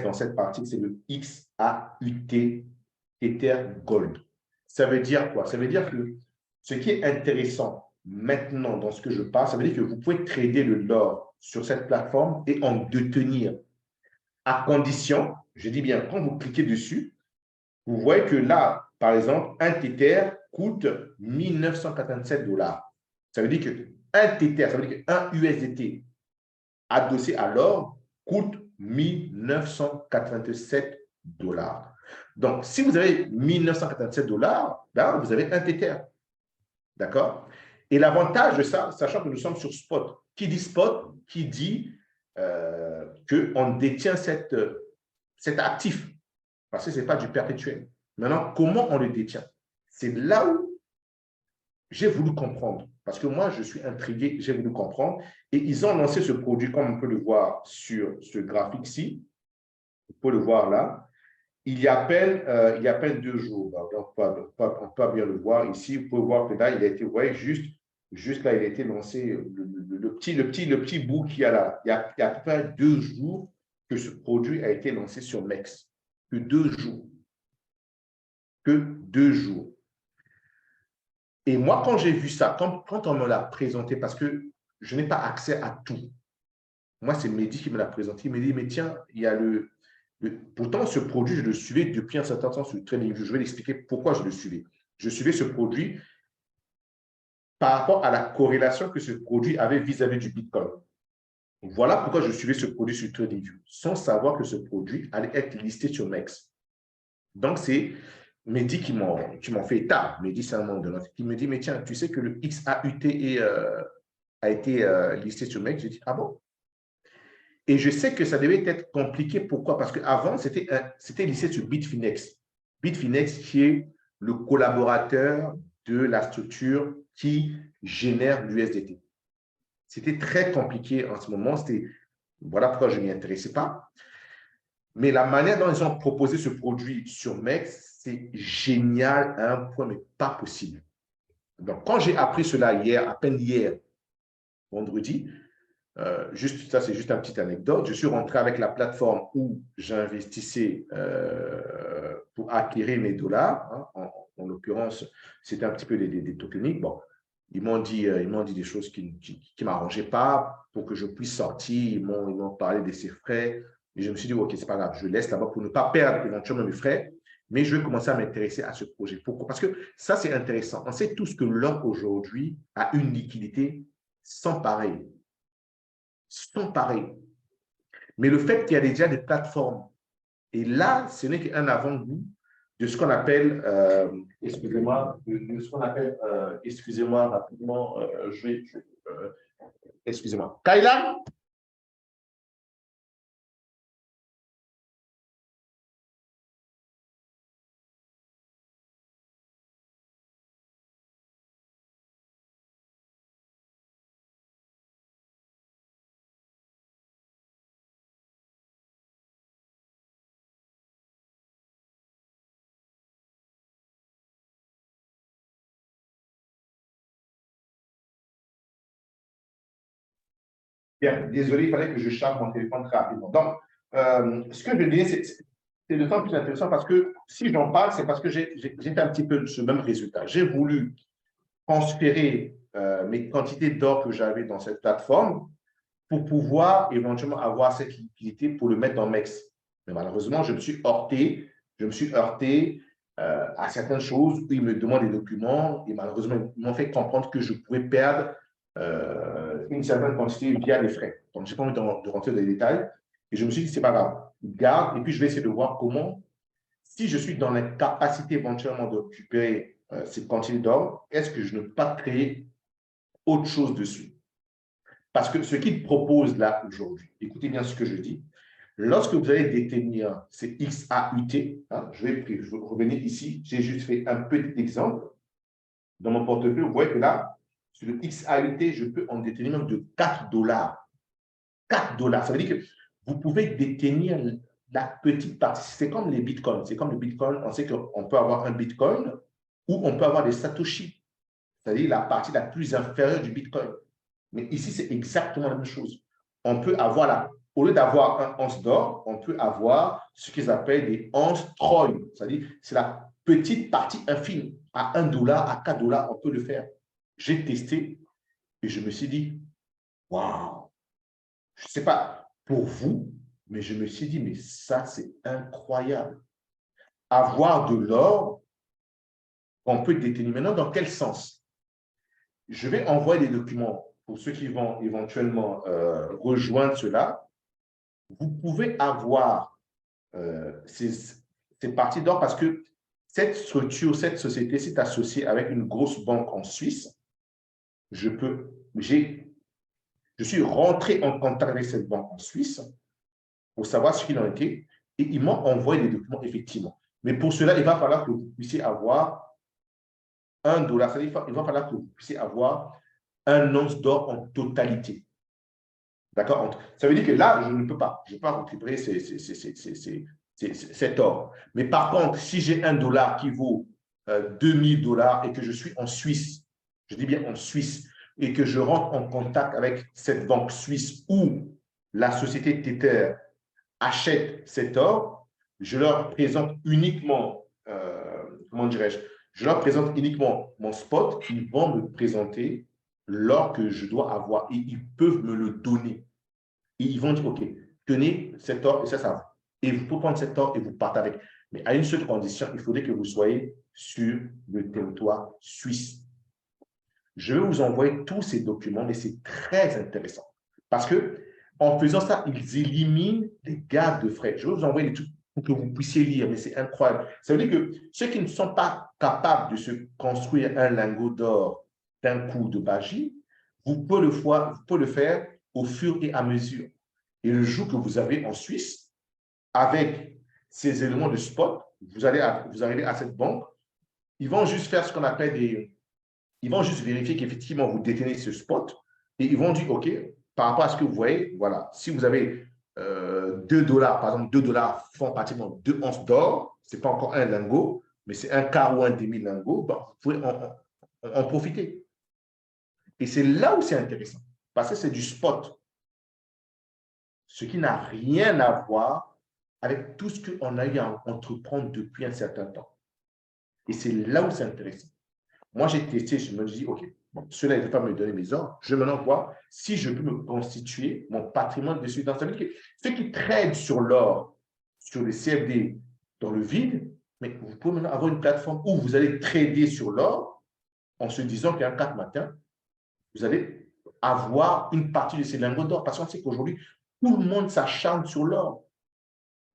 dans cette partie, c'est le XAUT, Ether Gold. Ça veut dire quoi? Ça veut dire que ce qui est intéressant maintenant dans ce que je parle, ça veut dire que vous pouvez trader l'or sur cette plateforme et en détenir à condition, je dis bien, quand vous cliquez dessus, vous voyez que là, par exemple, un Tether coûte 1987 $. Ça veut dire qu'un Tether, ça veut dire qu'un USDT adossé à l'or coûte 1987 $. Donc, si vous avez 1987 $, ben, vous avez un Tether. D'accord? Et l'avantage de ça, sachant que nous sommes sur spot, qui dit spot, qui dit qu'on détient cet actif, parce que ce n'est pas du perpétuel. Maintenant, comment on le détient? C'est là où j'ai voulu comprendre, parce que moi, je suis intrigué, j'ai voulu comprendre, et ils ont lancé ce produit, comme on peut le voir sur ce graphique-ci, on peut le voir là, il y a à peine 2 jours, donc on peut bien le voir ici, vous pouvez voir que là, il a été, vous voyez, juste là, il a été lancé, le petit bout qu'il y a là, il y a à peu près 2 jours que ce produit a été lancé sur MEX, que 2 jours. Que 2 jours. Et moi, quand j'ai vu ça, quand on me l'a présenté, parce que je n'ai pas accès à tout. Moi, c'est Mehdi qui me l'a présenté. Il m'a dit, mais tiens, il y a pourtant, ce produit, je le suivais depuis un certain temps sur TradingView. Je vais l'expliquer pourquoi je le suivais. Je suivais ce produit par rapport à la corrélation que ce produit avait vis-à-vis du Bitcoin. Voilà pourquoi je suivais ce produit sur TradingView, sans savoir que ce produit allait être listé sur MEX. Donc, c'est Mehdi qui m'ont fait état. Mehdi, c'est un membre de notre. Il me dit, mais tiens, tu sais que le XAUT a été listé sur MEX. Je dis, ah bon? Et je sais que ça devait être compliqué. Pourquoi? Parce qu'avant, c'était listé sur Bitfinex. Bitfinex qui est le collaborateur de la structure qui génère l'USDT. C'était très compliqué en ce moment. Voilà pourquoi je ne m'y intéressais pas. Mais la manière dont ils ont proposé ce produit sur MEX, c'est génial à un point, mais pas possible. Donc, quand j'ai appris cela hier, à peine hier, vendredi, ça c'est juste une petite anecdote, je suis rentré avec la plateforme où j'investissais pour acquérir mes dollars. Hein, en l'occurrence, c'était un petit peu des tokeniques. Bon, ils m'ont dit des choses qui ne m'arrangeaient pas pour que je puisse sortir. Ils m'ont parlé de ces frais. Et je me suis dit, OK, c'est pas grave, je laisse là-bas pour ne pas perdre éventuellement mes frais, mais je vais commencer à m'intéresser à ce projet. Pourquoi? Parce que ça, c'est intéressant. On sait tous que l'or aujourd'hui a une liquidité sans pareil. Sans pareil. Mais le fait qu'il y a déjà des plateformes, et là, ce n'est qu'un avant-goût de ce qu'on appelle, excusez-moi, excusez-moi rapidement, excusez-moi. Kayla? Bien, désolé, il fallait que je charge mon téléphone très rapidement. Donc, ce que je disais, c'est d'autant plus intéressant parce que si j'en parle, c'est parce que j'ai fait un petit peu ce même résultat. J'ai voulu transférer mes quantités d'or que j'avais dans cette plateforme pour pouvoir éventuellement avoir cette liquidité pour le mettre dans MEX. Mais malheureusement, je me suis heurté à certaines choses où ils me demandent des documents et malheureusement, ils m'ont fait comprendre que je pouvais perdre une certaine quantité via les frais. Donc, je n'ai pas envie de rentrer dans les détails. Et je me suis dit, c'est pas grave, garde. Et puis, je vais essayer de voir comment, si je suis dans la capacité éventuellement de récupérer cette quantité d'or, est-ce que je ne peux pas créer autre chose dessus? Parce que ce qu'il propose là aujourd'hui, écoutez bien ce que je dis, lorsque vous allez détenir ces XAUT, hein, je vais revenir ici, j'ai juste fait un petit exemple. Dans mon portefeuille, vous voyez que là, sur le XAUT, je peux en détenir même de 4 dollars. 4 dollars. Ça veut dire que vous pouvez détenir la petite partie. C'est comme les bitcoins. C'est comme le bitcoin. On sait qu'on peut avoir un bitcoin ou on peut avoir des satoshi. C'est-à-dire la partie la plus inférieure du bitcoin. Mais ici, c'est exactement la même chose. On peut avoir au lieu d'avoir un once d'or, on peut avoir ce qu'ils appellent des onces Troy. C'est-à-dire, c'est la petite partie infime. À 1 $, à 4 $, on peut le faire. J'ai testé et je me suis dit, waouh, je ne sais pas pour vous, mais je me suis dit, mais ça, c'est incroyable. Avoir de l'or, on peut déterminer. Maintenant, dans quel sens? Je vais envoyer des documents pour ceux qui vont éventuellement rejoindre cela. Vous pouvez avoir ces parties d'or parce que cette structure, cette société s'est associée avec une grosse banque en Suisse. Je suis rentré en contact avec cette banque en Suisse pour savoir ce qu'il en était et ils m'ont envoyé des documents effectivement. Mais pour cela, il va falloir que vous puissiez avoir 1 $. C'est-à-dire il va falloir que vous puissiez avoir un once d'or en totalité. D'accord? Ça veut dire que là, je ne peux pas. Je ne peux pas récupérer cet or. Mais par contre, si j'ai 1 $ qui vaut 2000 $ et que je suis en Suisse, je dis bien en Suisse, et que je rentre en contact avec cette banque suisse où la société Tether achète cet or, je leur présente uniquement, comment dirais-je, je leur présente uniquement mon spot, ils vont me présenter l'or que je dois avoir et ils peuvent me le donner. Et ils vont dire, OK, tenez cet or et ça. Et vous pouvez prendre cet or et vous partez avec. Mais à une seule condition, il faudrait que vous soyez sur le territoire suisse. Je vais vous envoyer tous ces documents, mais c'est très intéressant. Parce que en faisant ça, ils éliminent les gardes de frais. Je vais vous envoyer les trucs pour que vous puissiez lire, mais c'est incroyable. Ça veut dire que ceux qui ne sont pas capables de se construire un lingot d'or d'un coup de magie, vous pouvez le faire au fur et à mesure. Et le jour que vous avez en Suisse, avec ces éléments de spot, vous arrivez à cette banque, ils vont juste faire ce qu'on appelle ils vont juste vérifier qu'effectivement vous détenez ce spot et ils vont dire, OK, par rapport à ce que vous voyez, voilà, si vous avez 2 $, par exemple, 2 $ font pratiquement 2 onces d'or, ce n'est pas encore un lingot, mais c'est un quart ou un demi-lingot, bon, vous pouvez en profiter. Et c'est là où c'est intéressant, parce que c'est du spot, ce qui n'a rien à voir avec tout ce qu'on a eu à entreprendre depuis un certain temps. Et c'est là où c'est intéressant. Moi, j'ai testé, je me dis, OK, bon, cela ne va pas me donner mes ordres. Je vais maintenant voir si je peux me constituer mon patrimoine dessus. Ça veut dire que ceux qui traitent sur l'or, sur les CFD, dans le vide, mais vous pouvez maintenant avoir une plateforme où vous allez trader sur l'or en se disant qu'un 4 matin, vous allez avoir une partie de ces lingots d'or. Parce qu'on sait qu'aujourd'hui, tout le monde s'acharne sur l'or.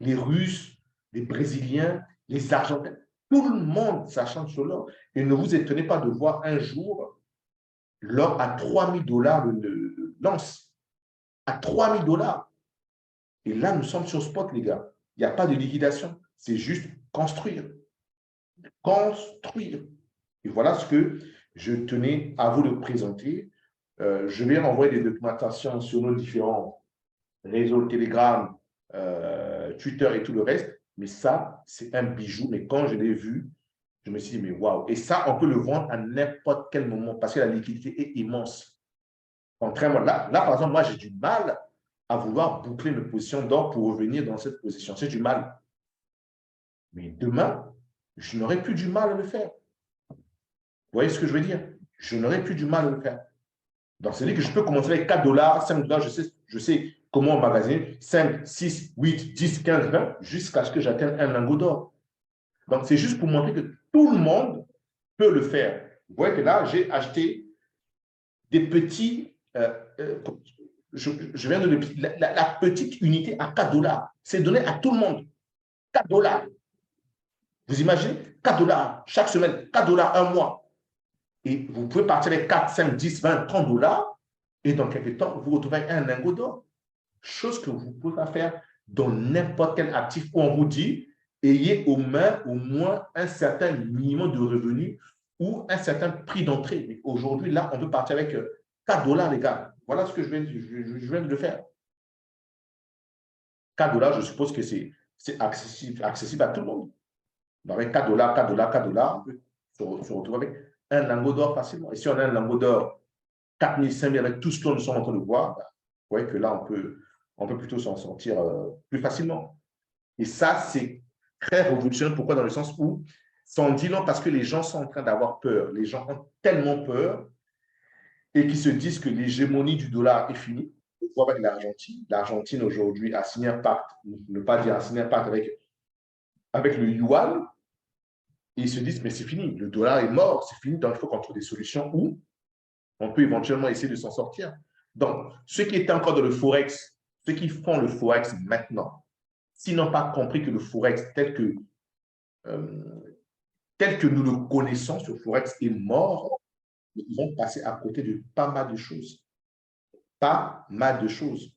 Les Russes, les Brésiliens, les Argentins, tout le monde s'acharne sur l'or. Et ne vous étonnez pas de voir un jour l'or à 3000 $ l'once. À 3000 $. Et là, nous sommes sur spot, les gars. Il n'y a pas de liquidation. C'est juste construire. Construire. Et voilà ce que je tenais à vous de présenter. Je vais envoyer des documentations sur nos différents réseaux Telegram, Twitter et tout le reste. Mais ça, c'est un bijou. Mais quand je l'ai vu, je me suis dit, mais waouh. Et ça, on peut le vendre à n'importe quel moment parce que la liquidité est immense. Contrairement, là, par exemple, moi, j'ai du mal à vouloir boucler mes positions d'or pour revenir dans cette position. C'est du mal. Mais demain, je n'aurai plus du mal à le faire. Vous voyez ce que je veux dire? Je n'aurai plus du mal à le faire. Donc, c'est-à-dire que je peux commencer avec 4 $, 5 $, je sais comment emmagasiner 5, 6, 8, 10, 15, 20, jusqu'à ce que j'atteigne un lingot d'or. Donc, c'est juste pour montrer que tout le monde peut le faire. Vous voyez que là, j'ai acheté des petits, je viens de la petite unité à 4 $. C'est donné à tout le monde. 4 $. Vous imaginez? 4 $ chaque semaine, 4 $ un mois. Et vous pouvez partir avec 4, 5, 10, 20, 30 $. Et dans quelques temps, vous retrouvez un lingot d'or. Chose que vous pouvez pas faire dans n'importe quel actif où on vous dit ayez aux mains au moins un certain minimum de revenus ou un certain prix d'entrée. Mais aujourd'hui, là, on peut partir avec 4 $, les gars. Voilà ce que je viens de faire. 4 $, je suppose que c'est accessible à tout le monde. Donc, avec 4 $, 4 $, 4 $, on peut se retrouver avec un lingot d'or facilement. Et si on a un lingot d'or 4 000, 5 000, avec tout ce que nous sommes en train de voir, vous voyez que là, on peut plutôt s'en sortir plus facilement. Et ça, c'est très révolutionnaire. Pourquoi? Dans le sens où ça en dit long parce que les gens sont en train d'avoir peur. Les gens ont tellement peur et qui se disent que l'hégémonie du dollar est finie. On voit avec l'Argentine. L'Argentine, aujourd'hui, a signé un pacte, ne pas dire a signé un pacte avec le yuan. Et ils se disent, mais c'est fini, le dollar est mort, c'est fini, donc il faut qu'on trouve des solutions où on peut éventuellement essayer de s'en sortir. Donc, ceux qui étaient encore dans le Forex, ceux qui font le Forex maintenant, s'ils n'ont pas compris que le Forex tel que nous le connaissons, ce Forex est mort, ils vont passer à côté de pas mal de choses. Pas mal de choses.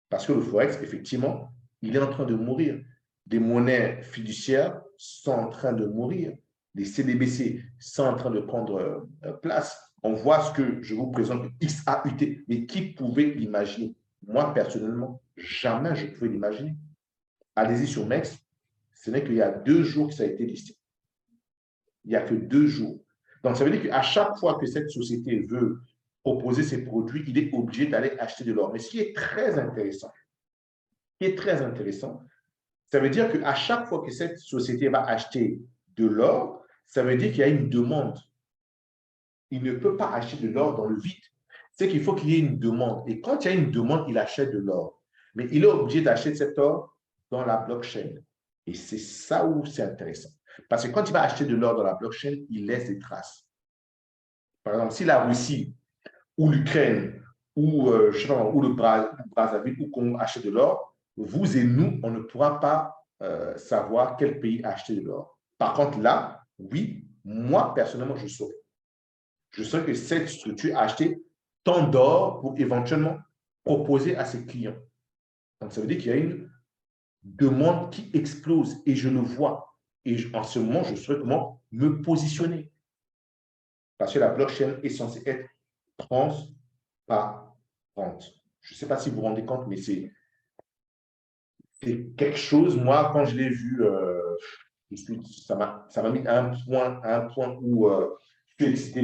Parce que le Forex, effectivement, il est en train de mourir. Des monnaies fiduciaires sont en train de mourir. Les CDBC sont en train de prendre place. On voit ce que je vous présente, XAUT. Mais qui pouvait l'imaginer? Moi, personnellement, jamais je pouvais l'imaginer. Allez-y sur MEX. Ce n'est qu'il y a 2 jours que ça a été listé. Il n'y a que 2 jours. Donc, ça veut dire qu'à chaque fois que cette société veut proposer ses produits, il est obligé d'aller acheter de l'or. Mais ce qui est très intéressant, ça veut dire qu'à chaque fois que cette société va acheter de l'or, ça veut dire qu'il y a une demande. Il ne peut pas acheter de l'or dans le vide. C'est qu'il faut qu'il y ait une demande. Et quand il y a une demande, il achète de l'or. Mais il est obligé d'acheter cet or dans la blockchain. Et c'est ça où c'est intéressant. Parce que quand il va acheter de l'or dans la blockchain, il laisse des traces. Par exemple, si la Russie ou l'Ukraine ou, ou le Brazzaville ou qu'on achète de l'or, vous et nous, on ne pourra pas savoir quel pays a acheté de l'or. Par contre, là, oui, moi, personnellement, je saurais. Je saurais que cette structure a acheté tant d'or pour éventuellement proposer à ses clients. Donc, ça veut dire qu'il y a une demande qui explose et je le vois. Et en ce moment, je saurais comment me positionner. Parce que la blockchain est censée être transparente. Je ne sais pas si vous vous rendez compte, mais c'est quelque chose, moi, quand je l'ai vu, ça m'a mis à un point où je suis excité,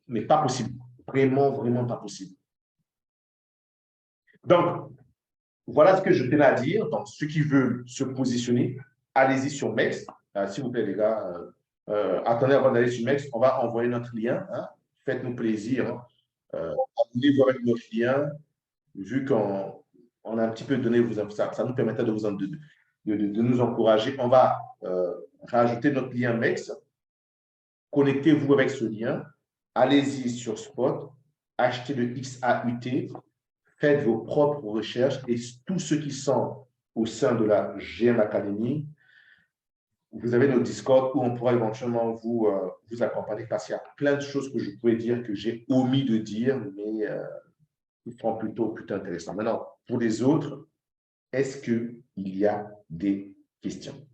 mais pas possible. Vraiment, vraiment pas possible. Donc, voilà ce que je tenais à dire. Donc, ceux qui veulent se positionner, allez-y sur MEX. S'il vous plaît, les gars, attendez avant d'aller sur MEX, on va envoyer notre lien. Hein. Faites-nous plaisir. Hein. Abonnez-vous avec notre lien. Vu qu'on a un petit peu donné, ça nous permettait de nous encourager. On va rajouter notre lien MEX. Connectez-vous avec ce lien. Allez-y sur Spot. Achetez le XAUT. Faites vos propres recherches et tous ceux qui sont au sein de la GM Academy, vous avez notre Discord où on pourra éventuellement vous accompagner parce qu'il y a plein de choses que je pourrais dire que j'ai omis de dire, mais qui sont plutôt intéressants. Maintenant, pour les autres, est-ce qu'il y a des questions?